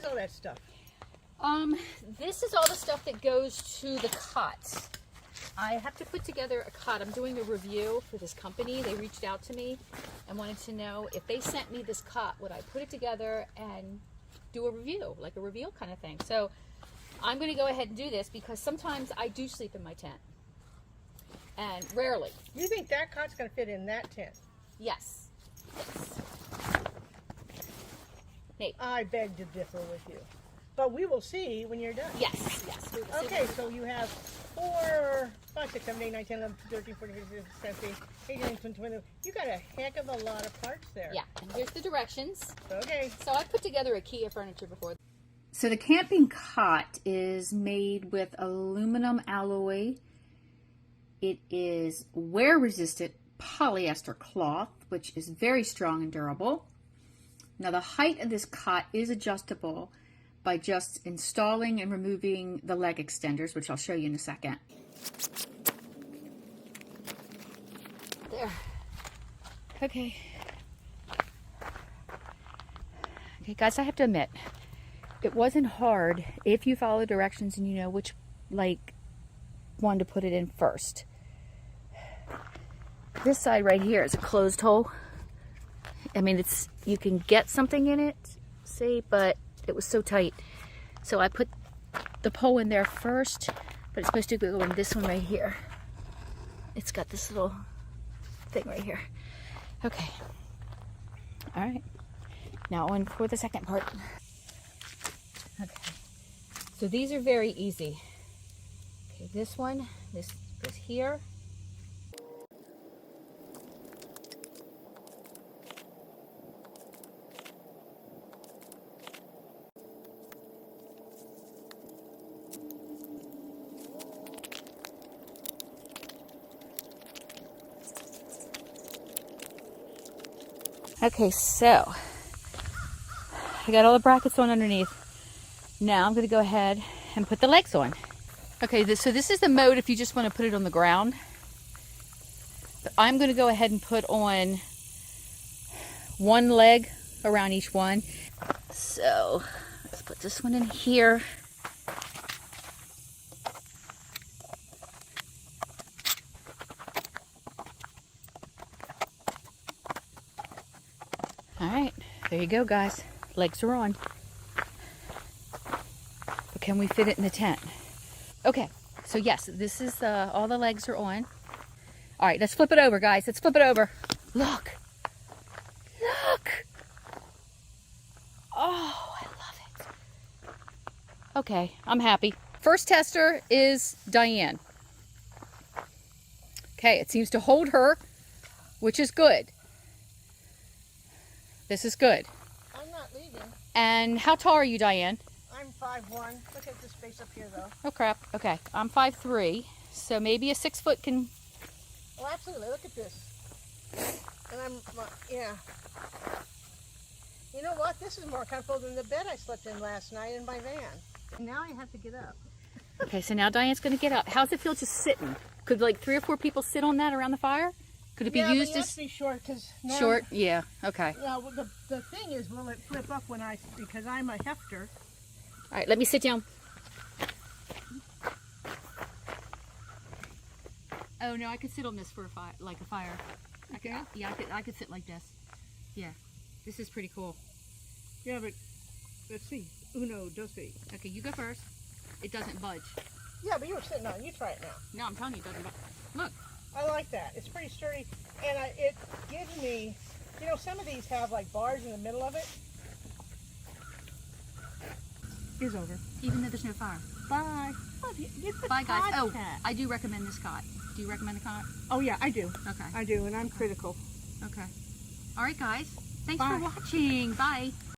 is all that stuff? This is all the stuff that goes to the cots. I have to put together a cot. I'm doing a review for this company. They reached out to me and wanted to know if they sent me this cot, would I put it together and do a review, like a reveal kind of thing. So I'm going to go ahead and do this because sometimes I do sleep in my tent. And rarely. You think that cot's going to fit in that tent? Yes. Yes. Nate. I beg to differ with you. But we will see when you're done. Yes. Yes. We will see. Okay, so you have 4, 5, 6, 7, 8, 9, 10, 11, 13, 14, 15, 16, 17, 18, 19, 20. You got a heck of a lot of parts there. Yeah. And here's the directions. Okay. So I put together a IKEA furniture before. So the camping cot is made with aluminum alloy. It is wear-resistant polyester cloth, which is very strong and durable. Now the height of this cot is adjustable by just installing and removing the leg extenders, which I'll show you in a second. There. Okay. Okay, guys, I have to admit, it wasn't hard if you follow directions and you know which, one to put it in first. This side right here is a closed hole. I mean, you can get something in it, see, but it was so tight. So I put the pole in there first, but it's supposed to go in this one right here. It's got this little thing right here. Okay. All right. Now on for the second part. Okay. So these are very easy. Okay, this one, this goes here. Okay, so I got all the brackets on underneath. Now I'm going to go ahead and put the legs on. Okay, so this is the mode if you just want to put it on the ground. But I'm going to go ahead and put on one leg around each one. So let's put this one in here. All right, there you go, guys. Legs are on. But can we fit it in the tent? Okay, so yes, this is all the legs are on. All right, let's flip it over, guys. Let's flip it over. Look. Look. Oh, I love it. Okay, I'm happy. First tester is Diane. Okay, it seems to hold her, which is good. This is good. I'm not leaving. And how tall are you, Diane? I'm 5'1". Look at this space up here, though. Oh, crap. Okay. I'm 5'3", so maybe a 6 foot can... Oh, absolutely. Look at this. And I'm, yeah. You know what? This is more comfortable than the bed I slept in last night in my van. Now I have to get up. Okay, so now Diane's going to get up. How's it feel just sitting? Could 3 or 4 people sit on that around the fire? Could it be used but you as... have to be short, because now... Short? Yeah. Okay. Well, the thing is, will it flip up when because I'm a hefter. All right, let me sit down. Oh, no, I could sit on this for a fire, like a fire. Okay. I could sit like this. Yeah. This is pretty cool. Yeah, but let's see. Uno, dos, tres. Okay, you go first. It doesn't budge. Yeah, but you were sitting on it. You try it now. No, I'm telling you, it doesn't budge. Look. I like that. It's pretty sturdy, and it gives me, some of these have bars in the middle of it. It's over. Even though there's no fire. Bye. Bye, guys. Oh, I do recommend this cot. Do you recommend the cot? Oh, yeah, I do. Okay. I do, and I'm critical. Okay. All right, guys. Thanks Bye. for watching. Bye.